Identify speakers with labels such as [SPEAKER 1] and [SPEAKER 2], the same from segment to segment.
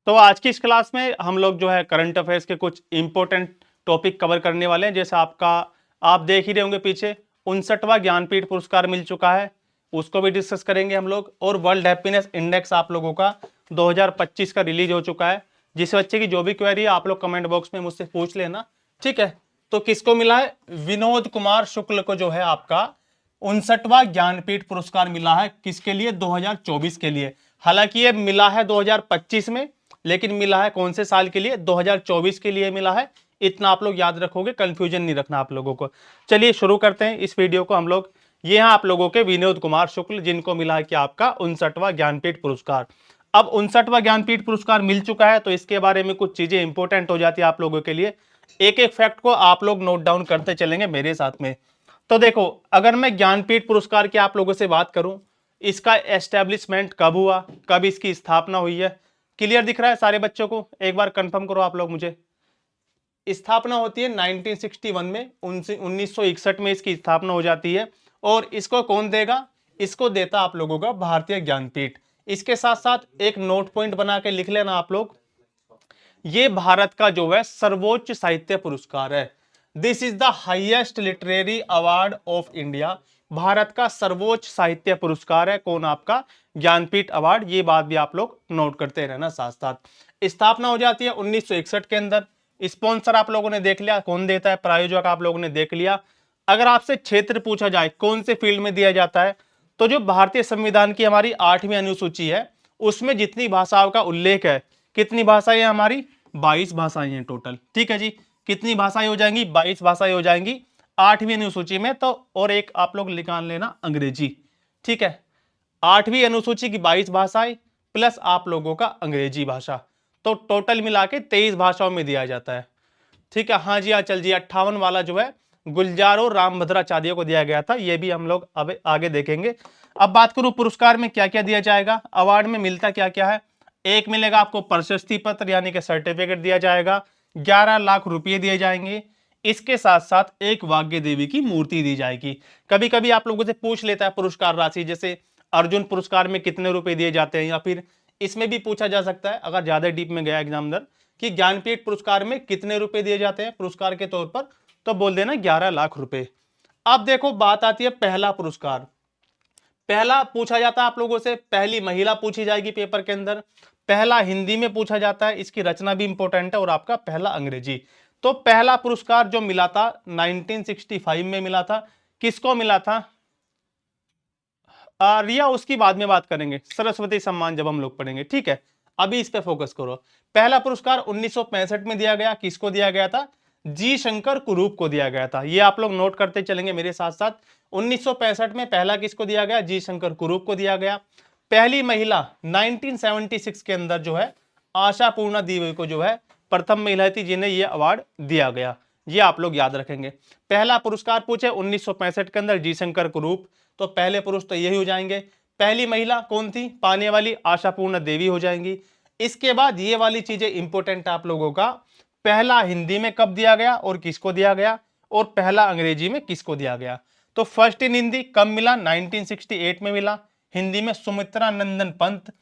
[SPEAKER 1] तो आज की इस क्लास में हम लोग जो है करंट अफेयर्स के कुछ इंपॉर्टेंट टॉपिक कवर करने वाले हैं। जैसे आप देख ही रहे होंगे पीछे 59वां ज्ञानपीठ पुरस्कार मिल चुका है, उसको भी डिस्कस करेंगे हम लोग। और वर्ल्ड हैप्पीनेस इंडेक्स आप लोगों का 2025 का रिलीज हो चुका है। जिस बच्चे की जो भी क्वेरी है आप लोग कमेंट बॉक्स में मुझसे पूछ लेना, ठीक है। तो किसको मिला है? विनोद कुमार शुक्ल को जो है आपका 59वां ज्ञानपीठ पुरस्कार मिला है। किसके लिए? 2024 के लिए। हालांकि ये मिला है 2025 में, लेकिन मिला है कौन से साल के लिए? 2024 के लिए मिला है। इतना आप लोग याद रखोगे, कंफ्यूजन नहीं रखना आप लोगों को। चलिए शुरू करते हैं इस वीडियो को हम लोग। ये हैं आप लोगों के विनोद कुमार शुक्ल, जिनको मिला है कि आपका 59वां ज्ञानपीठ पुरस्कार। अब 59वां ज्ञानपीठ पुरस्कार मिल चुका है तो इसके बारे में कुछ चीजें इंपॉर्टेंट हो जाती है आप लोगों के लिए। एक एक फैक्ट को आप लोग नोट डाउन करते चलेंगे मेरे साथ में। तो देखो, अगर मैं ज्ञानपीठ पुरस्कार की आप लोगों से बात करूं, इसका एस्टेब्लिशमेंट कब हुआ, कब इसकी स्थापना हुई है, क्लियर दिख रहा है सारे बच्चों को? एक बार कंफर्म करो आप लोग मुझे। स्थापना होती है 1961 में, 1961 में इसकी स्थापना हो जाती है। और इसको कौन देगा? इसको देता आप लोगों का भारतीय ज्ञानपीठ। इसके साथ साथ एक नोट पॉइंट बना के लिख लेना आप लोग, ये भारत का जो है सर्वोच्च साहित्य पुरस्कार है। This is the highest literary award of India. Bharat का सर्वोच्च साहित्य पुरस्कार है कौन? आपका ज्ञानपीठ अवार्ड। ये बात भी आप लोग नोट करते रहना साथ साथ। स्थापना हो जाती है 1961 के अंदर। स्पॉन्सर आप लोगों ने देख लिया कौन देता है, प्रायोजक आप लोगों ने देख लिया। अगर आपसे क्षेत्र पूछा जाए कौन से फील्ड में दिया जाता है, तो जो भारतीय संविधान की हमारी 8वीं अनुसूची है उसमें जितनी भाषाओं का उल्लेख है, कितनी भाषाएं हमारी? 22 भाषाएं हैं टोटल, ठीक है जी। कितनी भाषाएं हो जाएंगी? 22 भाषाएं हो जाएंगी 8वीं अनुसूची में। तो और एक आप लोग निकाल लेना अंग्रेजी, ठीक है। 8वीं अनुसूची की 22 भाषाएं प्लस आप लोगों का अंग्रेजी भाषा, तो टोटल मिला के 23 भाषाओं में दिया जाता है, ठीक है। हाँ जी, चल जी। 58 वाला जो है गुलजार और रामभद्राचार्य को दिया गया था, ये भी हम लोग अब आगे देखेंगे। अब बात करूं पुरस्कार में क्या क्या दिया जाएगा, अवार्ड में मिलता क्या क्या है। एक मिलेगा आपको प्रशस्ति पत्र यानी कि सर्टिफिकेट दिया जाएगा, 11 लाख रुपए दिए जाएंगे। इसके साथ साथ एक वाग्य देवी की मूर्ति दी जाएगी। कभी कभी आप लोगों से पूछ लेता है पुरस्कार राशि, जैसे अर्जुन पुरस्कार में कितने रुपए दिए जाते हैं, या फिर इसमें भी पूछा जा सकता है अगर ज्यादा डीप में गया एग्जामिनर कि ज्ञानपीठ पुरस्कार में कितने रुपए दिए जाते हैं पुरस्कार के तौर पर, तो बोल देना 11 लाख रुपए। अब देखो बात आती है पहला पुरस्कार। पहला पूछा जाता है आप लोगों से, पहली महिला पूछी जाएगी पेपर के अंदर। पहला हिंदी में पूछा जाता है, इसकी रचना भी इंपॉर्टेंट है। और आपका पहला अंग्रेजी। तो पहला पुरस्कार जो मिला था 1965 में मिला था, किसको मिला था? रिया उसकी बाद में बात करेंगे, सरस्वती सम्मान जब हम लोग पढ़ेंगे, ठीक है। अभी इस पे फोकस करो। पहला पुरस्कार 1965 में दिया गया, किसको दिया गया था? जी शंकर कुरूप को दिया गया था। ये आप लोग नोट करते चलेंगे मेरे साथ साथ। 1965 में पहला किसको दिया गया? जी शंकर कुरूप को दिया गया। पहली महिला 1976 के अंदर जो है आशा पूर्णा देवी को जो है प्रथम महिला थी जिन्हें यह अवार्ड दिया गया। ये आप लोग याद रखेंगे। पहला पुरस्कार पूछे 1965 के अंदर जी शंकर कुरूप, तो पहले पुरुष तो यही हो जाएंगे। पहली महिला कौन थी पाने वाली? आशापूर्ण देवी हो जाएंगी। इसके बाद ये वाली चीजें इंपॉर्टेंट आप लोगों का, पहला हिंदी में कब दिया गया और किसको दिया गया, और पहला अंग्रेजी में किसको दिया गया। तो फर्स्ट इन हिंदी कब मिला? 1968 में मिला। हिंदी में सुमित्रा नंदन पंत।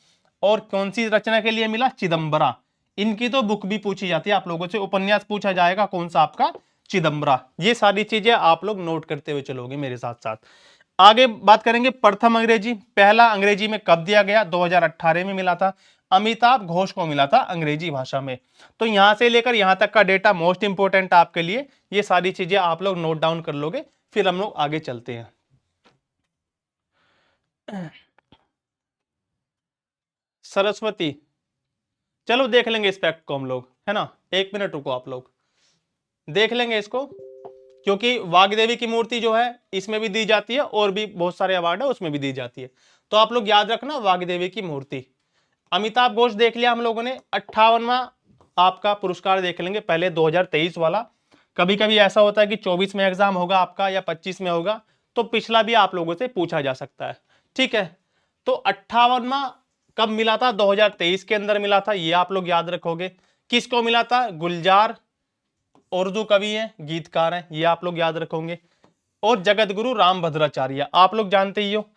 [SPEAKER 1] और कौन सी रचना के लिए मिला? चिदम्बरा। इनकी तो बुक भी पूछी जाती है आप लोगों से, उपन्यास पूछा जाएगा कौन सा? आपका चिदम्बरा। ये सारी चीजें आप लोग नोट करते हुए चलोगे मेरे साथ साथ। आगे बात करेंगे प्रथम अंग्रेजी। पहला अंग्रेजी में कब दिया गया? 2018 में मिला था। अमिताभ घोष को मिला था अंग्रेजी भाषा में। तो यहां से लेकर यहां तक का डेटा मोस्ट इंपोर्टेंट आपके लिए। ये सारी चीजें आप लोग नोट डाउन कर लोगे, फिर हम लोग आगे चलते हैं। सरस्वती, चलो देख लेंगे इस फैक्ट को हम लोग, है ना। एक मिनट रुको, आप लोग देख लेंगे इसको, क्योंकि वाग्देवी की मूर्ति जो है इसमें भी दी जाती है और भी बहुत सारे अवार्ड है उसमें भी दी जाती है। तो आप लोग याद रखना वाग्देवी की मूर्ति। अमिताभ घोष देख लिया हम लोगों ने। 58वां आपका पुरस्कार देख लेंगे पहले, 2023 वाला। कभी कभी ऐसा होता है कि 24 में एग्जाम होगा आपका या 25 में होगा, तो पिछला भी आप लोगों से पूछा जा सकता है, ठीक है। तो 58वां कब मिला था? 2023 के अंदर मिला था, ये आप लोग याद रखोगे। किसको मिला था? गुलजार, उर्दू कवि है, गीतकार है, ये आप लोग याद रखोगे। और जगत गुरु रामभद्राचार्य, आप लोग जानते ही हो,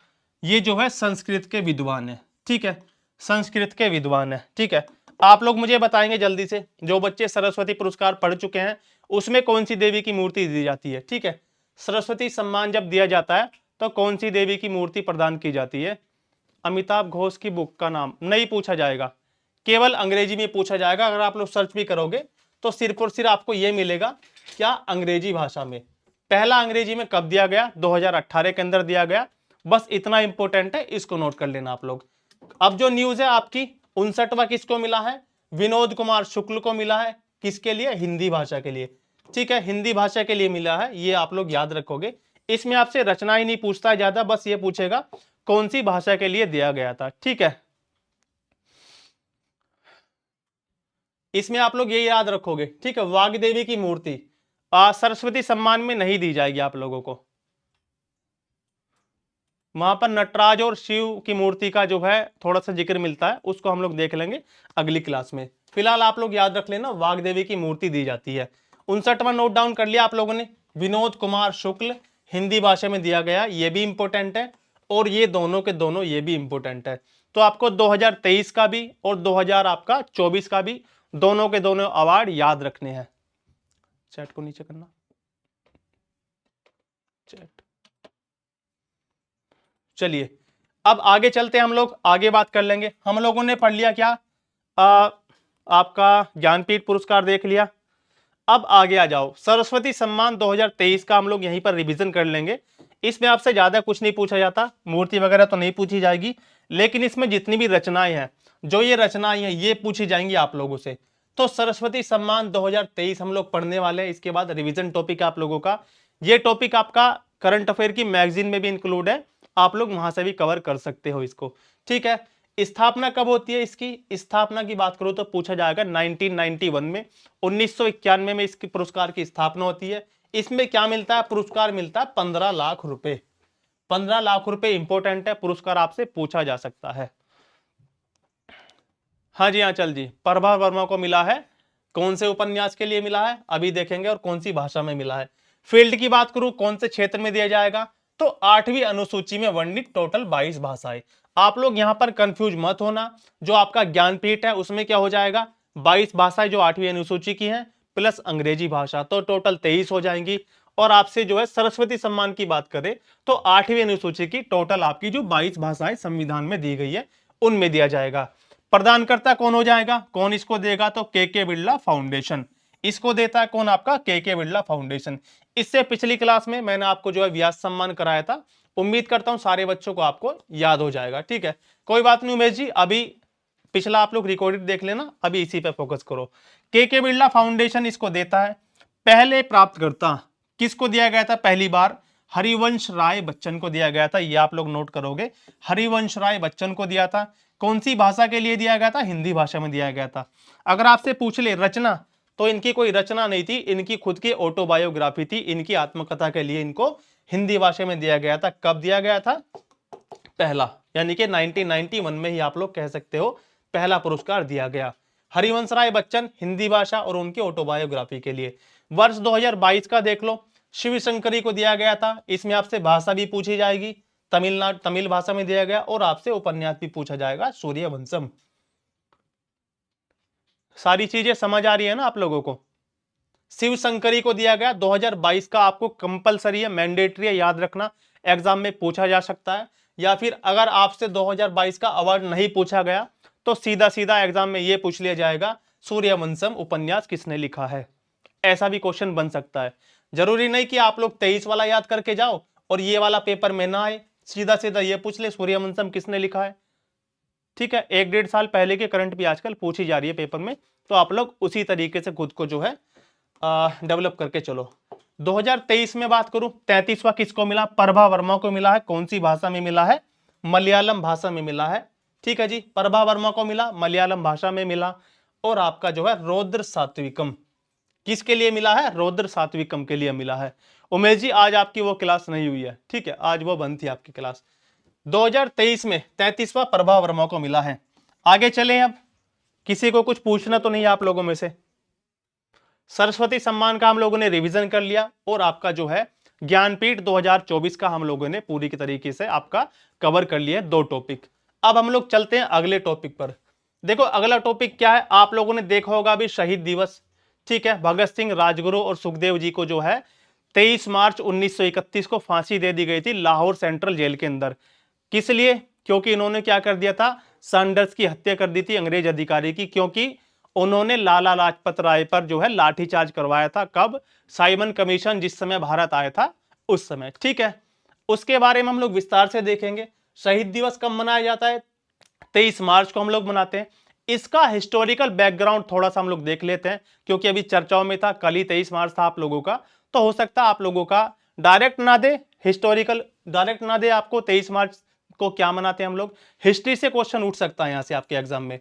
[SPEAKER 1] ये जो है संस्कृत के विद्वान है, ठीक है। संस्कृत के विद्वान है, ठीक है। आप लोग मुझे बताएंगे जल्दी से, जो बच्चे सरस्वती पुरस्कार पढ़ चुके हैं उसमें कौन सी देवी की मूर्ति दी जाती है। ठीक है, सरस्वती सम्मान जब दिया जाता है तो कौन सी देवी की मूर्ति प्रदान की जाती है। अमिताभ घोष की बुक का नाम नहीं पूछा जाएगा, केवल अंग्रेजी में पूछा जाएगा। अगर आप लोग सर्च भी करोगे तो सिर्फ और सिर्फ आपको यह मिलेगा, क्या, अंग्रेजी भाषा में। पहला अंग्रेजी में कब दिया गया, 2018 के अंदर दिया गया। बस इतना इंपॉर्टेंट है, इसको नोट कर लेना आप लोग। अब जो न्यूज है आपकी, 59वां किसको मिला है, विनोद कुमार शुक्ल को मिला है। किसके लिए, हिंदी भाषा के लिए। ठीक है, हिंदी भाषा के लिए मिला है, ये आप लोग याद रखोगे। इसमें आपसे रचना ही नहीं पूछता है ज्यादा, बस ये पूछेगा कौन सी भाषा के लिए दिया गया था। ठीक है, इसमें आप लोग ये याद रखोगे। ठीक है, वाग्देवी की मूर्ति सरस्वती सम्मान में नहीं दी जाएगी आप लोगों को। वहां पर नटराज और शिव की मूर्ति का जो है थोड़ा सा जिक्र मिलता है, उसको हम लोग देख लेंगे अगली क्लास में। फिलहाल आप लोग याद रख लेना, वाग्देवी की मूर्ति दी जाती है। 59वां नोट डाउन कर लिया आप लोगों ने, विनोद कुमार शुक्ल, हिंदी भाषा में दिया गया, ये भी इंपॉर्टेंट है। और ये दोनों के दोनों ये भी इंपॉर्टेंट है। तो आपको 2023 का भी और 2024 का भी दोनों के दोनों अवार्ड याद रखने हैं। चैट को नीचे करना, चैट। चलिए अब आगे चलते हैं, हम लोग आगे बात कर लेंगे। हम लोगों ने पढ़ लिया क्या, आपका ज्ञानपीठ पुरस्कार देख लिया। अब आगे आ जाओ, सरस्वती सम्मान 2023 का हम लोग यहीं पर रिवीजन कर लेंगे। इसमें आपसे ज्यादा कुछ नहीं पूछा जाता, मूर्ति वगैरह तो नहीं पूछी जाएगी, लेकिन इसमें जितनी भी रचनाएं हैं, जो ये रचनाएं हैं, ये पूछी जाएंगी आप लोगों से। तो सरस्वती सम्मान 2023 हम लोग पढ़ने वाले हैं। इसके बाद रिवीजन टॉपिक आप लोगों का, ये टॉपिक आपका करंट अफेयर की मैगजीन में भी इंक्लूड है, आप लोग वहां से भी कवर कर सकते हो इसको। ठीक है, स्थापना कब होती है इसकी, स्थापना की बात करो तो पूछा जाएगा 1991 में, 1991 में इसकी पुरस्कार की स्थापना होती है। इसमें क्या मिलता है, पुरस्कार मिलता है 15 लाख रुपए। 15 लाख रुपए इंपॉर्टेंट है, पुरस्कार आपसे पूछा जा सकता है। हाँ जी, हाँ चल जी, प्रभा वर्मा को मिला है, कौन से उपन्यास के लिए मिला है अभी देखेंगे, और कौन सी भाषा में मिला है। फील्ड की बात करूं, कौन से क्षेत्र में दिया जाएगा, तो 8वीं अनुसूची में वर्णित टोटल 22 भाषाएं। आप लोग यहां पर कंफ्यूज मत होना, जो आपका ज्ञानपीठ है उसमें क्या हो जाएगा, 22 भाषाएं जो 8वीं अनुसूची की हैं प्लस अंग्रेजी भाषा, तो टोटल 23 हो जाएंगी। और आपसे जो है सरस्वती सम्मान की बात करें तो 8वीं अनुसूची की टोटल आपकी जो 22 भाषाएं संविधान में दी गई है उनमें दिया जाएगा। प्रदानकर्ता कौन हो जाएगा, कौन इसको देगा, तो के बिरला फाउंडेशन इसको देता है। कौन, आपका के बिरला फाउंडेशन। इससे पिछली क्लास में मैंने आपको जो है व्यास सम्मान कराया था, उम्मीद करता हूं सारे बच्चों को आपको याद हो जाएगा। ठीक है, कोई बात नहीं उमेश जी, अभी पिछला आप लोग रिकॉर्डेड देख लेना, अभी इसी पे फोकस करो। के बिरला फाउंडेशन इसको देता है। पहले प्राप्तकर्ता किसको दिया गया था, पहली बार हरिवंश राय बच्चन को दिया गया था, ये आप लोग नोट करोगे, हरिवंश राय बच्चन को दिया था। कौन सी भाषा के लिए दिया गया था, हिंदी भाषा में दिया गया था। अगर आपसे पूछ ले रचना, तो इनकी कोई रचना नहीं थी, इनकी खुद की ऑटोबायोग्राफी थी, इनकी आत्मकथा के लिए इनको हिंदी भाषा में दिया गया था। कब दिया गया था, पहला, यानी कि 1991 में ही आप लोग कह सकते हो पहला पुरस्कार दिया गया। हरिवंश राय बच्चन हिंदी भाषा और उनकी ऑटोबायोग्राफी के लिए। वर्ष 2022 का देख लो, शिव शंकरी को दिया गया था। इसमें आपसे भाषा भी पूछी जाएगी, तमिल भाषा में दिया गया, और आपसे उपन्यास भी पूछा जाएगा, सूर्यवंशम। सारी चीजें समझ आ रही है ना आप लोगों को। शिव शंकरी को दिया गया 2022 का, आपको कंपलसरी है, मैंडेटरी है, याद रखना, एग्जाम में पूछा जा सकता है। या फिर अगर आपसे 2022 का अवार्ड नहीं पूछा गया तो सीधा सीधा एग्जाम में यह पूछ लिया जाएगा, सूर्यवंशम उपन्यास किसने लिखा है। ऐसा भी क्वेश्चन बन सकता है। जरूरी नहीं कि आप लोग 23 वाला याद करके जाओ और ये वाला पेपर में ना आए, सीधा सीधा ये पूछ ले सूर्यवंशम किसने लिखा है। ठीक है, 1-1.5 साल पहले के करंट भी आजकल पूछी जा रही है पेपर में, तो आप लोग उसी तरीके से खुद को जो है डेवलप करके चलो। 2023 में बात करूं, 33वां किसको मिला, प्रभा वर्मा को मिला है। कौन सी भाषा में मिला है, मलयालम भाषा में मिला है। ठीक है जी, प्रभा वर्मा को मिला, मलयालम भाषा में मिला। और आपका जो है रौद्र सात्विकम किसके लिए मिला है, रौद्र सात्विकम के लिए मिला है। उमेश जी आज आपकी वो क्लास नहीं हुई है, ठीक है, आज वो बंद थी आपकी क्लास। 2023 में 33वां प्रभा वर्मा को मिला है। आगे चले, अब किसी को कुछ पूछना तो नहीं आप लोगों में से। सरस्वती सम्मान का हम लोगों ने रिवीजन कर लिया, और आपका जो है ज्ञानपीठ 2024 का हम लोगों ने पूरी तरीके से आपका कवर कर लिया 2 टॉपिक। अब हम लोग चलते हैं अगले टॉपिक पर। देखो अगला टॉपिक क्या है, आप लोगों ने देखा होगा अभी शहीद दिवस, ठीक है। भगत सिंह, राजगुरु और सुखदेव जी को जो है 23 मार्च 1931 को फांसी दे दी गई थी लाहौर सेंट्रल जेल के अंदर। किस लिए? क्योंकि इन्होंने क्या कर दिया था, सैंडर्स की हत्या कर दी थी अंग्रेज अधिकारी की, क्योंकि उन्होंने लाला लाजपत राय पर जो है लाठीचार्ज करवाया था। कब? साइमन कमीशन जिस समय भारत आया था उस समय, ठीक है। उसके बारे में हम लोग विस्तार से देखेंगे। शहीद दिवस कब मनाया जाता है? 23 मार्च को हम लोग मनाते हैं। इसका हिस्टोरिकल बैकग्राउंड थोड़ा सा हम लोग देख लेते हैं, क्योंकि अभी चर्चाओं में था, कल ही 23 मार्च था आप लोगों का, तो हो सकता है आप लोगों का डायरेक्ट ना दे, हिस्टोरिकल डायरेक्ट ना दे आपको 23 मार्च को क्या मनाते हैं हम लोग। हिस्ट्री से क्वेश्चन उठ सकता है यहां से आपके एग्जाम में,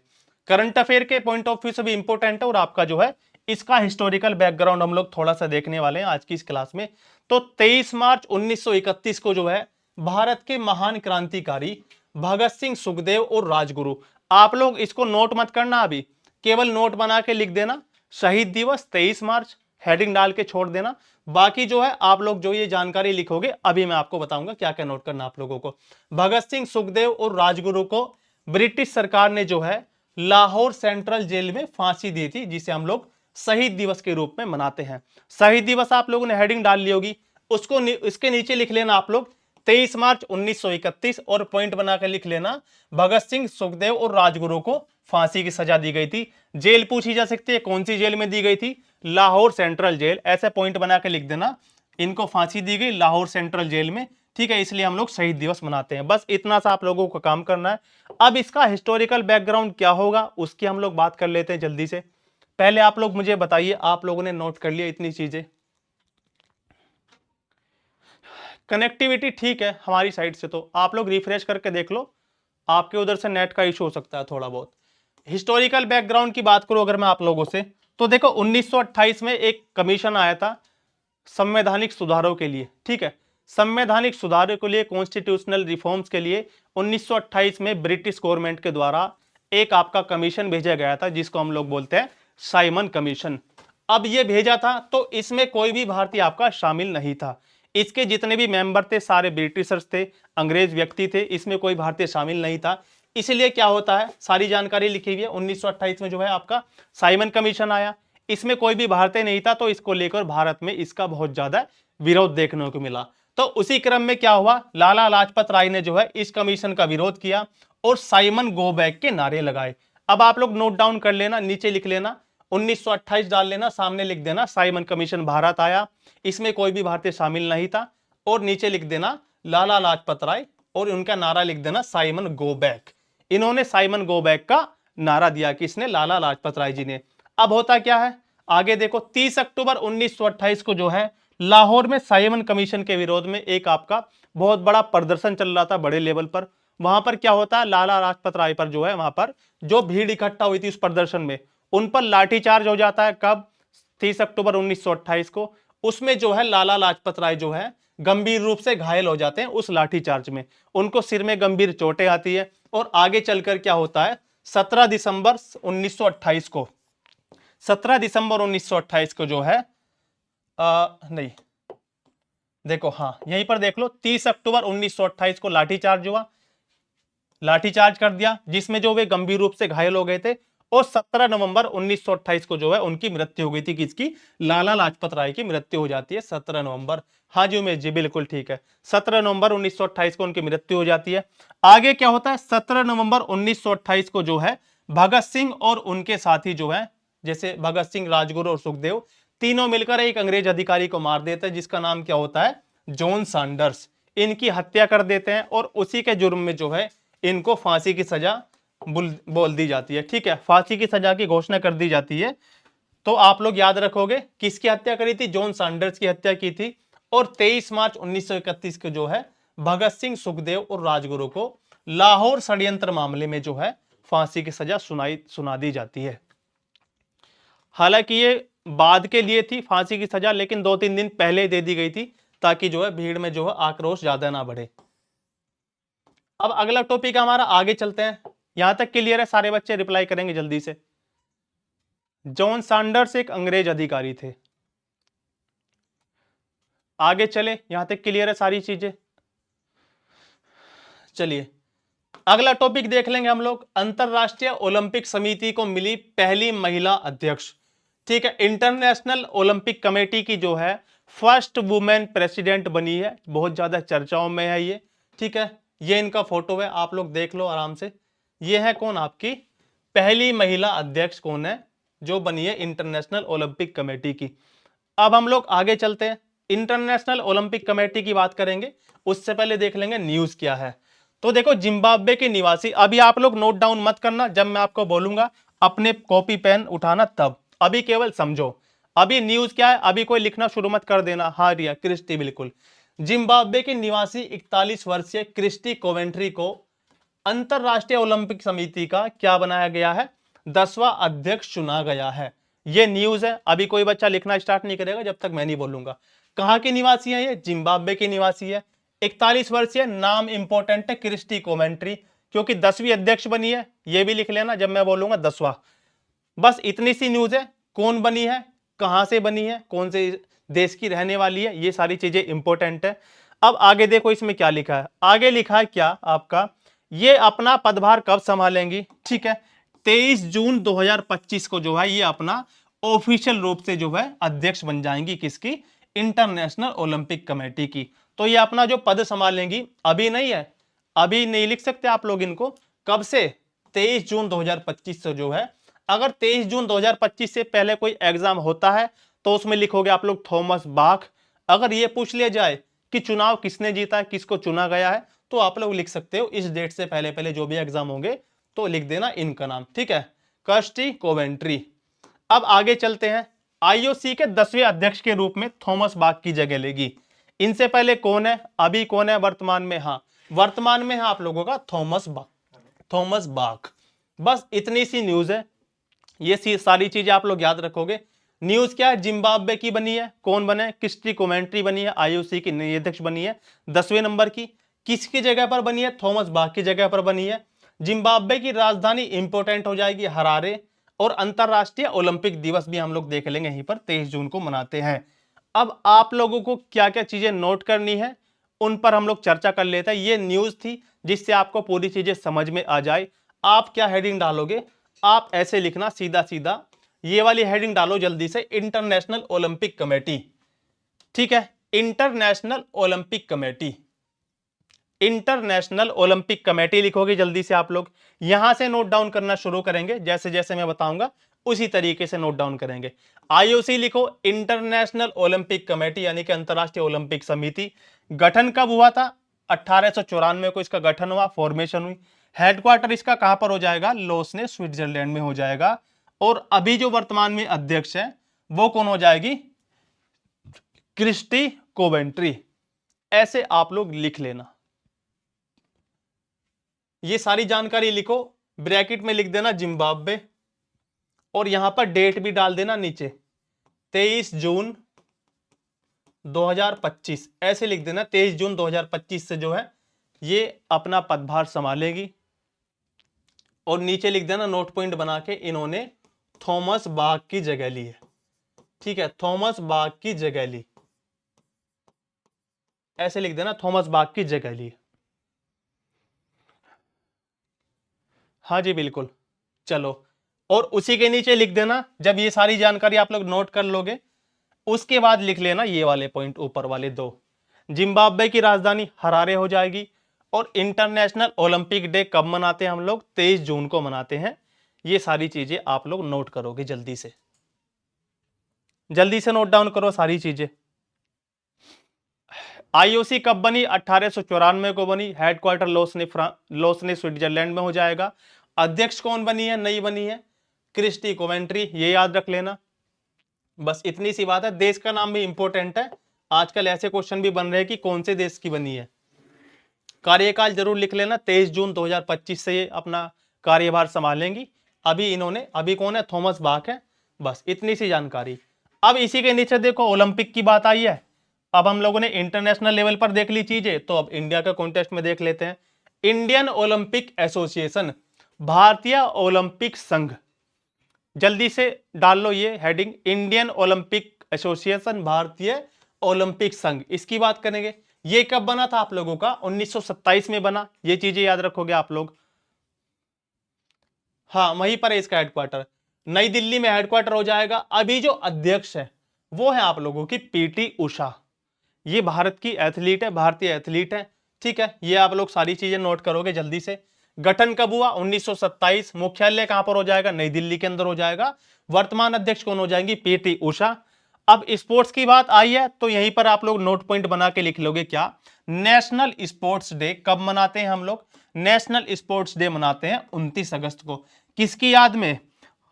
[SPEAKER 1] करंट अफेयर के पॉइंट ऑफ व्यू से भी इंपॉर्टेंट है, और आपका जो है इसका हिस्टोरिकल बैकग्राउंड हम लोग थोड़ा सा देखने वाले हैं आज की इस क्लास में। तो 23 मार्च 1931 को जो है भारत के महान क्रांतिकारी भगत सिंह, सुखदेव और राजगुरु, आप लोग इसको नोट मत करना, अभी केवल नोट बना के लिख देना शहीद दिवस 23 मार्च, हेडिंग डाल के छोड़ देना। बाकी जो है आप लोग जो ये जानकारी लिखोगे अभी मैं आपको बताऊंगा क्या क्या नोट करना आप लोगों को। भगत सिंह, सुखदेव और राजगुरु को ब्रिटिश सरकार ने जो है लाहौर सेंट्रल जेल में फांसी दी थी, जिसे हम लोग शहीद दिवस के रूप में मनाते हैं। शहीद दिवस आप लोगों ने हेडिंग डाल ली होगी, उसको इसके नीचे लिख लेना आप लोग 23 मार्च 1931, और पॉइंट बनाकर लिख लेना भगत सिंह, सुखदेव और राजगुरु को फांसी की सजा दी गई थी। जेल पूछी जा सकती है, कौन सी जेल में दी गई थी? लाहौर सेंट्रल जेल, ऐसे पॉइंट बनाकर लिख देना, इनको फांसी दी गई लाहौर सेंट्रल जेल में, ठीक है। इसलिए हम लोग शहीद दिवस मनाते हैं। बस इतना सा आप लोगों को काम करना है। अब इसका हिस्टोरिकल बैकग्राउंड क्या होगा उसकी हम लोग बात कर लेते हैं जल्दी से। पहले आप लोग मुझे बताइए, आप लोगों ने नोट कर लिया इतनी चीजें? कनेक्टिविटी ठीक है हमारी साइड से, तो आप लोग रिफ्रेश करके देख लो, आपके उधर से नेट का इशू हो सकता है थोड़ा बहुत। हिस्टोरिकल बैकग्राउंड की बात करूं अगर मैं आप लोगों से, तो देखो 1928 में एक कमीशन आया था संवैधानिक सुधारों के लिए, ठीक है। संवैधानिक सुधारों के लिए, कॉन्स्टिट्यूशनल रिफॉर्म्स के लिए 1928 में ब्रिटिश गवर्नमेंट के द्वारा एक आपका कमीशन भेजा गया था, जिसको हम लोग बोलते हैं साइमन कमीशन। अब ये भेजा था तो इसमें कोई भी भारतीय आपका शामिल नहीं था। इसके जितने भी मेंबर थे सारे ब्रिटिशर्स थे, अंग्रेज व्यक्ति थे, इसमें कोई भारतीय शामिल नहीं था। इसलिए क्या होता है, सारी जानकारी लिखी हुई है। 1928 में जो है आपका साइमन कमीशन आया, इसमें कोई भी भारतीय नहीं था, तो इसको लेकर भारत में इसका बहुत ज्यादा विरोध देखने को मिला। तो उसी क्रम में क्या हुआ, लाला लाजपत राय ने जो है इस कमीशन का विरोध किया और साइमन गो बैक के नारे लगाए। अब आप लोग नोट डाउन कर लेना, नीचे लिख लेना 1928 डाल लेना, सामने लिख देना साइमन कमीशन भारत आया, इसमें कोई भी भारतीय शामिल नहीं था, और नीचे लिख देना लाला लाजपत राय, और उनका नारा लिख देना साइमन गो बैक। इन्होंने साइमन गो बैक का नारा दिया, किसने? लाला लाजपत राय जी ने। अब होता क्या है आगे देखो, 30 अक्टूबर 1928 को जो है लाहौर में साइमन कमीशन के विरोध में एक आपका बहुत बड़ा प्रदर्शन चल रहा था बड़े लेवल पर। वहां पर क्या होता है, लाला लाजपत राय पर जो है वहां पर जो भीड़ इकट्ठा हुई थी उस प्रदर्शन में, उन पर लाठीचार्ज हो जाता है। कब? 30 अक्टूबर 1928 को। उसमें जो है लाला लाजपत राय जो है गंभीर रूप से घायल हो जाते हैं उस लाठीचार्ज में, उनको सिर में गंभीर चोटें आती है। और आगे चलकर क्या होता है, 17 दिसंबर 1928 को, 17 दिसंबर 1928 को जो है नहीं देखो, हाँ यहीं पर देख लो, 30 अक्टूबर 1928 को लाठीचार्ज हुआ, लाठीचार्ज कर दिया, जिसमें जो वे गंभीर रूप से घायल हो गए थे। और 17 नवंबर 1928 को जो है उनकी मृत्यु हो गई थी। किसकी? लाला लाजपत राय की मृत्यु हो जाती है 17 नवंबर। हाँ जी उमेश जी बिल्कुल ठीक है, 17 नवंबर 1928 को उनकी मृत्यु हो जाती है। आगे क्या होता है, 17 नवंबर 1928 को जो है भगत सिंह और उनके साथी जो है, जैसे भगत सिंह, राजगुरु और सुखदेव, तीनों मिलकर एक अंग्रेज अधिकारी को मार देते हैं, जिसका नाम क्या होता है? John Sanders. इनकी हत्या कर देते हैं, और उसी के जुर्म में जो है इनको फांसी की सजा बोल दी जाती है, ठीक है। फांसी की सजा की घोषणा कर दी जाती है। तो आप लोग याद रखोगे किसकी हत्या करी थी? जॉन सैंडर्स की हत्या की थी। और 23 मार्च 1931 को जो है भगत सिंह, सुखदेव और राजगुरु को लाहौर षड्यंत्र मामले में जो है फांसी की सजा सुना दी जाती है। हालांकि ये बाद के लिए थी फांसी की सजा, लेकिन 2-3 दिन पहले दे दी गई थी, ताकि जो है भीड़ में जो है आक्रोश ज्यादा ना बढ़े। अब अगला टॉपिक हमारा, आगे चलते हैं। यहां तक क्लियर है? सारे बच्चे रिप्लाई करेंगे जल्दी से। जॉन सैंडर्स एक अंग्रेज अधिकारी थे। आगे चले, यहां तक क्लियर है सारी चीजें? चलिए, अगला टॉपिक देख लेंगे हम लोग, अंतरराष्ट्रीय ओलंपिक समिति को मिली पहली महिला अध्यक्ष। ठीक है, इंटरनेशनल ओलंपिक कमेटी की जो है फर्स्ट वुमेन प्रेसिडेंट बनी है, बहुत ज्यादा चर्चाओं में है ये। ठीक है, ये इनका फोटो है, आप लोग देख लो आराम से। ये है कौन, आपकी पहली महिला अध्यक्ष कौन है जो बनी है इंटरनेशनल ओलंपिक कमेटी की। अब हम लोग आगे चलते हैं, इंटरनेशनल ओलंपिक कमेटी की बात करेंगे, उससे पहले देख लेंगे न्यूज क्या है। तो देखो, जिम्बाब्वे के निवासी, अभी आप लोग नोट डाउन मत करना, जब मैं आपको बोलूंगा अपने कॉपी पेन उठाना तब, अभी केवल समझो। अभी न्यूज क्या है, अभी कोई लिखना शुरू मत कर देना। हाँ रिया, क्रिस्टी, बिल्कुल। जिम्बाब्वे के निवासी 41 वर्षीय क्रिस्टी कोवेंट्री को अंतरराष्ट्रीय ओलंपिक समिति का क्या बनाया गया है, 10वां अध्यक्ष चुना गया है। ये न्यूज है, अभी कोई बच्चा लिखना स्टार्ट नहीं करेगा जब तक मैं नहीं बोलूंगा। कहां के निवासी है ये, जिम्बाब्वे के निवासी है, 41 वर्षीय, नाम इंपॉर्टेंट है क्रिस्टी कोवेंट्री, क्योंकि 10वीं अध्यक्ष बनी है, ये भी लिख लेना जब मैं बोलूंगा 10वां। बस इतनी सी न्यूज है, कौन बनी है, कहां से बनी है, कौन से देश की रहने वाली है, ये सारी चीजें इंपॉर्टेंट है। अब आगे देखो इसमें क्या लिखा है, आगे लिखा है क्या आपका, ये अपना पदभार कब संभालेंगी। ठीक है, 23 जून 2025 को जो है ये अपना ऑफिशियल रूप से जो है अध्यक्ष बन जाएंगी, किसकी, इंटरनेशनल ओलंपिक कमेटी की। तो ये अपना जो पद संभालेंगी, अभी नहीं है, अभी नहीं लिख सकते आप लोग इनको, कब से, 23 जून 2025 से जो है। अगर 23 जून 2025 से पहले कोई एग्जाम होता है तो उसमें लिखोगे आप लोग थॉमस बाख। अगर ये पूछ लिया जाए कि चुनाव किसने जीता है, किसको चुना गया है, तो आप लोग लिख सकते हो इस डेट से पहले पहले जो भी एग्जाम होंगे तो लिख देना इनका नाम। ठीक है, क्रिस्टी कोवेंट्री। अब आगे चलते हैं, आईओसी के 10वें अध्यक्ष के रूप में थॉमस बाख की जगह लेगी। इनसे पहले कौन है, अभी कौन है वर्तमान में, हाँ वर्तमान में है आप लोगों का थॉमस बाख। बस इतनी सी न्यूज है, ये सारी चीजें आप लोग याद रखोगे। न्यूज क्या है, जिम्बाब्वे की बनी है, कौन बने, क्रिस्टी कोवेंट्री बनी है, आईओसी की नई अध्यक्ष बनी है 10वें नंबर की। किसकी जगह पर बनी है, थॉमस बाख की जगह पर बनी है। जिम्बाब्वे की राजधानी इंपोर्टेंट हो जाएगी हरारे, और अंतरराष्ट्रीय ओलंपिक दिवस भी हम लोग देख लेंगे यहीं पर 23 जून को मनाते हैं। अब आप लोगों को क्या क्या चीजें नोट करनी है उन पर हम लोग चर्चा कर लेते हैं। ये न्यूज थी जिससे आपको पूरी चीजें समझ में आ जाए। आप क्या हेडिंग डालोगे, आप ऐसे लिखना सीधा सीधा, ये वाली हेडिंग डालो जल्दी से, इंटरनेशनल ओलंपिक कमेटी। ठीक है, international Olympic committee, international Olympic committee लिखोगे जल्दी से आप लोग। यहां से नोट डाउन करना शुरू करेंगे, जैसे जैसे मैं बताऊंगा उसी तरीके से नोट डाउन करेंगे। आईओसी लिखो, इंटरनेशनल ओलंपिक कमेटी, यानी कि अंतरराष्ट्रीय ओलंपिक समिति। गठन कब हुआ था, 1894 को इसका गठन हुआ, फॉर्मेशन हुई। हेडक्वार्टर इसका कहां पर हो जाएगा, लोसने, स्विट्जरलैंड में हो जाएगा। और अभी जो वर्तमान में अध्यक्ष है वो कौन हो जाएगी, क्रिस्टी कोवेंट्री। ऐसे आप लोग लिख लेना, ये सारी जानकारी लिखो, ब्रैकेट में लिख देना जिम्बाब्वे, और यहां पर डेट भी डाल देना नीचे 23 जून 2025, ऐसे लिख देना 23 जून 2025 से जो है ये अपना पदभार संभालेगी। और नीचे लिख देना नोट पॉइंट बना के, इन्होंने थॉमस बाख की जगह ली है। ठीक है, थॉमस बाख की जगह ली, ऐसे लिख देना थॉमस बाख की जगह ली। हाँ जी बिल्कुल, चलो। और उसी के नीचे लिख देना, जब ये सारी जानकारी आप लोग नोट कर लोगे उसके बाद लिख लेना ये वाले पॉइंट ऊपर वाले दो। जिम्बाब्वे की राजधानी हरारे हो जाएगी। और इंटरनेशनल ओलंपिक डे कब मनाते हैं हम लोग, 23 जून को मनाते हैं। ये सारी चीजें आप लोग नोट करोगे, जल्दी से नोट डाउन करो सारी चीजें। आईओसी कब बनी, 1894 को बनी। हेडक्वार्टर लोसने स्विट्जरलैंड में हो जाएगा। अध्यक्ष कौन बनी है, नई बनी है क्रिस्टी कोवेंट्री, ये याद रख लेना। बस इतनी सी बात है। देश का नाम भी इंपॉर्टेंट है, आजकल ऐसे क्वेश्चन भी बन रहे हैं कि कौन से देश की बनी है। कार्यकाल जरूर लिख लेना, 23 जून 2025 से ये अपना कार्यभार संभालेंगी। अभी कौन है, थॉमस बाख है। बस इतनी सी जानकारी। अब इसी के नीचे देखो ओलंपिक की बात आई है। अब हम लोगों ने इंटरनेशनल लेवल पर देख ली चीजें, तो अब इंडिया का कॉन्टेक्स्ट में देख लेते हैं। इंडियन ओलंपिक एसोसिएशन, भारतीय ओलंपिक संघ, जल्दी से डाल लो ये हेडिंग, इंडियन ओलंपिक एसोसिएशन, भारतीय ओलंपिक संघ। इसकी बात करेंगे, ये कब बना था आप लोगों का, 1927 में बना। ये चीजें याद रखोगे आप लोग। हाँ वहीं पर है इसका हेडक्वार्टर, नई दिल्ली में हेडक्वार्टर हो जाएगा। अभी जो अध्यक्ष है वो है आप लोगों की पीटी उषा, ये भारत की एथलीट है, भारतीय एथलीट है। ठीक है, ये आप लोग सारी चीजें नोट करोगे जल्दी से। गठन कब हुआ? 1927। मुख्यालय कहां पर हो जाएगा? नई दिल्ली के अंदर हो जाएगा। वर्तमान अध्यक्ष कौन हो जाएंगी? पीटी उषा। अब स्पोर्ट्स की बात आई है तो यहीं पर आप लोग नोट पॉइंट बना के लिख लोगे क्या? नेशनल स्पोर्ट्स डे कब मनाते हैं हम लोग? नेशनल स्पोर्ट्स डे मनाते हैं 29 अगस्त को। किसकी याद में?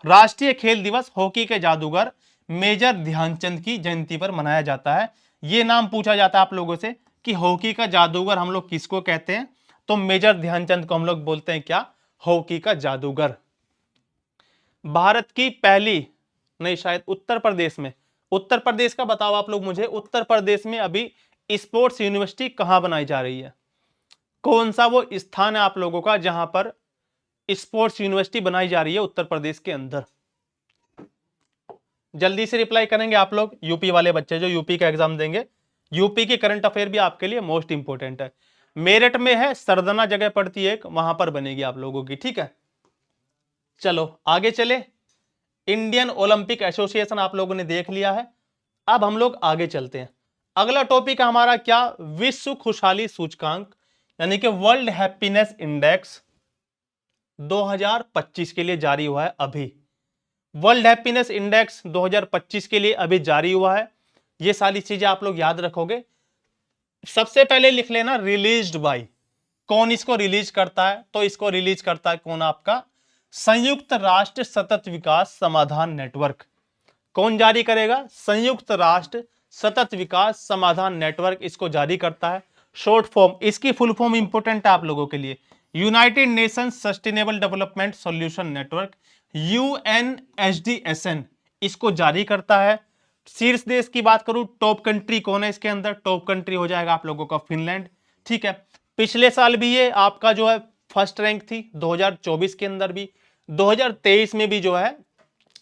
[SPEAKER 1] राष्ट्रीय खेल दिवस हॉकी के जादूगर मेजर ध्यानचंद की जयंती पर मनाया जाता है। यह नाम पूछा जाता है आप लोगों से कि हॉकी का जादूगर हम लोग किसको कहते हैं? तो मेजर ध्यानचंद को हम लोग बोलते हैं क्या? हॉकी का जादूगर। भारत की पहली, नहीं शायद उत्तर प्रदेश में, उत्तर प्रदेश का बताओ आप लोग मुझे, उत्तर प्रदेश में अभी स्पोर्ट्स यूनिवर्सिटी कहां बनाई जा रही है? कौन सा वो स्थान है आप लोगों का जहां पर स्पोर्ट्स यूनिवर्सिटी बनाई जा रही है उत्तर प्रदेश के अंदर? जल्दी से रिप्लाई करेंगे आप लोग, यूपी वाले बच्चे जो यूपी का एग्जाम देंगे। यूपी की करंट अफेयर भी आपके लिए मोस्ट इंपोर्टेंट है। मेरठ में है, सरदना जगह पड़ती है एक, वहां पर बनेगी आप लोगों की। ठीक है, चलो आगे चले। इंडियन ओलंपिक एसोसिएशन आप लोगों ने देख लिया है। अब हम लोग आगे चलते हैं। अगला टॉपिक है हमारा क्या? विश्व खुशहाली सूचकांक, यानी कि वर्ल्ड हैप्पीनेस इंडेक्स 2025 के लिए जारी हुआ है अभी। वर्ल्ड हैप्पीनेस इंडेक्स 2025 के लिए अभी जारी हुआ है। ये सारी चीजें आप लोग याद रखोगे। सबसे पहले लिख लेना रिलीज्ड बाय। कौन इसको रिलीज करता है? तो इसको रिलीज करता है कौन? आपका संयुक्त राष्ट्र सतत विकास समाधान नेटवर्क। कौन जारी करेगा? संयुक्त राष्ट्र सतत विकास समाधान नेटवर्क इसको जारी करता है। शॉर्ट फॉर्म, इसकी फुल फॉर्म इंपोर्टेंट है आप लोगों के लिए, United nation sustainable development solution network, UNSDSN इसको जारी करता है। शीर्ष देश की बात करूं, टॉप कंट्री कौन है इसके अंदर? टॉप कंट्री हो जाएगा आप लोगों का फिनलैंड। ठीक है, पिछले साल भी ये आपका जो है फर्स्ट रैंक थी, 2024 के अंदर भी, 2023 में भी जो है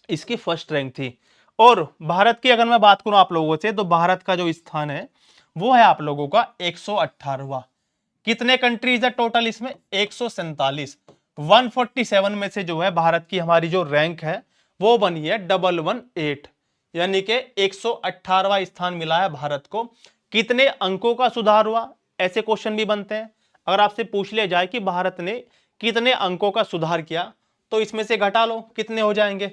[SPEAKER 1] इसकी फर्स्ट रैंक थी। और भारत की अगर मैं बात करूं आप लोगों से, तो भारत का जो स्थान है वो है आप लोगों का 118वां। कितने कंट्रीज है टोटल इसमें? 147। 147 में से जो है भारत की हमारी जो रैंक है वो बनी है 118, यानी कि 118वां स्थान मिला है भारत को। कितने अंकों का सुधार हुआ? ऐसे क्वेश्चन भी बनते हैं। अगर आपसे पूछ लिया जाए कि भारत ने कितने अंकों का सुधार किया, तो इसमें से घटा लो, कितने हो जाएंगे?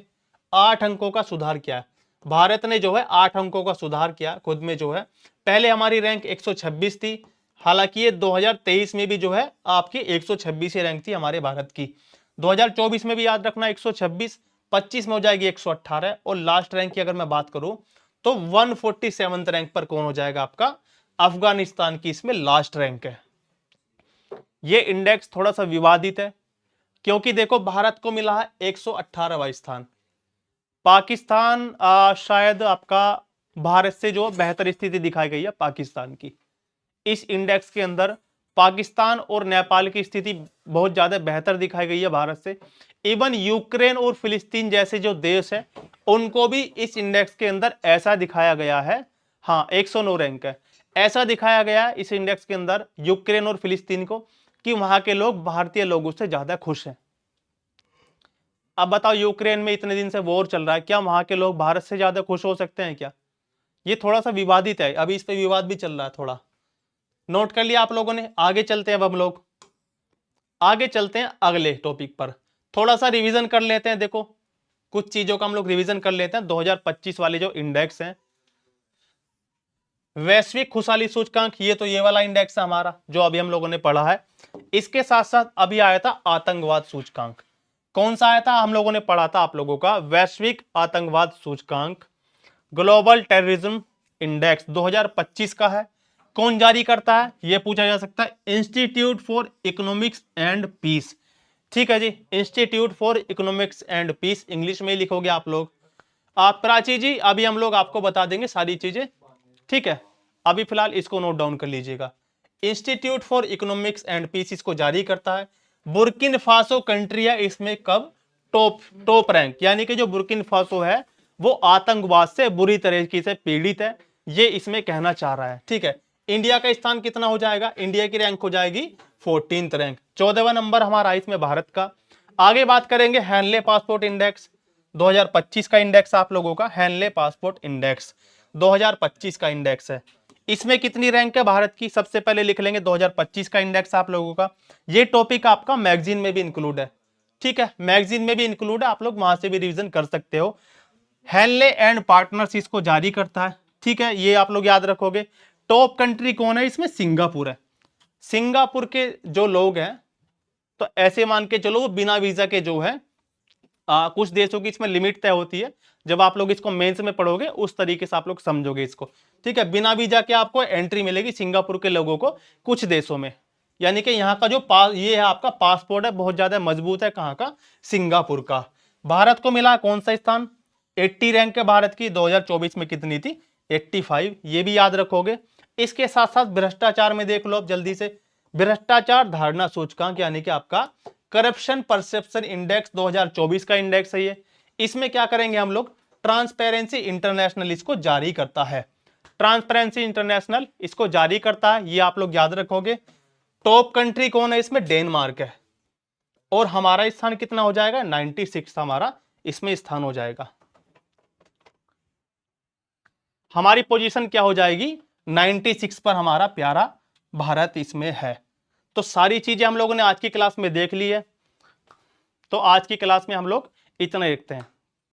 [SPEAKER 1] 8 अंकों का सुधार किया है भारत ने, जो है 8 अंकों का सुधार किया खुद में जो है। पहले हमारी रैंक 126 थी, हालांकि ये 2023 में भी जो है आपकी 126 रैंक थी हमारे भारत की। 2024 में भी याद रखना 126, 25 में हो जाएगी 118, और लास्ट रैंक की अगर मैं बात करूं तो 147 रैंक पर कौन हो जाएगा? आपका अफगानिस्तान की इसमें लास्ट रैंक है। ये इंडेक्स थोड़ा सा विवादित है, क्योंकि देखो भारत को मिला है 118वां स्थान। पाकिस्तान शायद आपका भारत से जो बेहतर स्थिति दिखाई गई है पाकिस्तान की इस इंडेक्स के अंदर। पाकिस्तान और नेपाल की स्थिति बहुत ज्यादा बेहतर दिखाई गई है भारत से। इवन यूक्रेन और फिलिस्तीन जैसे जो देश है उनको भी इस इंडेक्स के अंदर ऐसा दिखाया गया है, हाँ 109 रैंक है, ऐसा दिखाया गया है इस इंडेक्स के अंदर यूक्रेन और फिलिस्तीन को कि वहां के लोग भारतीय लोगों से ज्यादा खुश हैं। अब बताओ, यूक्रेन में इतने दिन से वॉर चल रहा है, क्या वहां के लोग भारत से ज्यादा खुश हो सकते हैं क्या? ये थोड़ा सा विवादित है, अभी इस पे विवाद भी चल रहा है थोड़ा। नोट कर लिया आप लोगों ने? आगे चलते हैं। अब हम लोग आगे चलते हैं अगले टॉपिक पर, थोड़ा सा रिवीजन कर लेते हैं। देखो कुछ चीजों का हम लोग रिवीजन कर लेते हैं। 2025 वाले जो इंडेक्स हैं, वैश्विक खुशहाली सूचकांक, ये तो ये वाला इंडेक्स है हमारा जो अभी हम लोगों ने पढ़ा है। इसके साथ साथ अभी आया था आतंकवाद सूचकांक। कौन सा आया था? हम लोगों ने पढ़ा था आप लोगों का वैश्विक आतंकवाद सूचकांक, ग्लोबल टेररिज्म इंडेक्स 2025 का है। कौन जारी करता है यह पूछा जा सकता है? Institute for economics and peace. ठीक है जी, institute for economics and peace, English में ही लिखोगे आप लोग। आप प्राची जी अभी हम लोग आपको बता देंगे सारी चीजें, ठीक है। अभी फिलहाल इसको नोट डाउन कर लीजिएगा। Institute for economics and peace इसको जारी करता है। बुर्किन फासो कंट्री है इसमें कब टॉप रैंक, यानी कि जो बुर्किन फासो है वो आतंकवाद से बुरी तरीके से पीड़ित है, ये इसमें कहना चाह रहा है। ठीक है, इंडिया का स्थान कितना हो जाएगा? इंडिया की रैंक हो जाएगी 14th रैंक, 14वां नंबर हमारा इसमें भारत का। आगे बात करेंगे हेनले पासपोर्ट इंडेक्स 2025 का इंडेक्स आप लोगों का, हेनले पासपोर्ट इंडेक्स 2025 का इंडेक्स है। इसमें कितनी रैंक है भारत की, सबसे पहले लिख लेंगे 2025 का इंडेक्स आप लोगों का। ये टॉपिक आपका मैगजीन में भी इंक्लूड है, ठीक है, मैगजीन में भी इंक्लूड है, आप लोग वहां से भी रिवीजन कर सकते हो। हेनले एंड पार्टनर्स इसको जारी करता है, ठीक है, ये आप लोग याद रखोगे। टॉप कंट्री कौन है इसमें, सिंगापुर है। सिंगापुर के जो लोग हैं, तो ऐसे मान के चलो वो बिना वीजा के जो है कुछ देशों की इसमें लिमिट तय होती है, जब आप लोग इसको मेंस में पढ़ोगे उस तरीके से आप लोग समझोगे इसको, ठीक है। बिना वीजा के आपको एंट्री मिलेगी सिंगापुर के लोगों को कुछ देशों में, यानी कि यहाँ का जो ये है आपका पासपोर्ट है बहुत ज्यादा मजबूत है, कहाँ का, सिंगापुर का। भारत को मिला कौन सा स्थान, 80 रैंक है भारत की, 2024 में कितनी थी, 85, ये भी याद रखोगे। इसके साथ साथ भ्रष्टाचार में देख लो अब जल्दी से, भ्रष्टाचार धारणा सूचकांक यानी कि आपका करप्शन परसेप्शन इंडेक्स 2024 का इंडेक्स है ये। इसमें क्या करेंगे हम लोग, ट्रांसपेरेंसी इंटरनेशनल इसको जारी करता है, ट्रांसपेरेंसी इंटरनेशनल इसको जारी करता है, ये आप लोग याद रखोगे। टॉप कंट्री कौन है इसमें, डेनमार्क है, और हमारा स्थान कितना हो जाएगा, 96 हमारा इसमें स्थान हो जाएगा, हमारी पोजीशन क्या हो जाएगी, 96 पर हमारा प्यारा भारत इसमें है। तो सारी चीजें हम लोगों ने आज की क्लास में देख ली है, तो आज की क्लास में हम लोग इतना देखते हैं।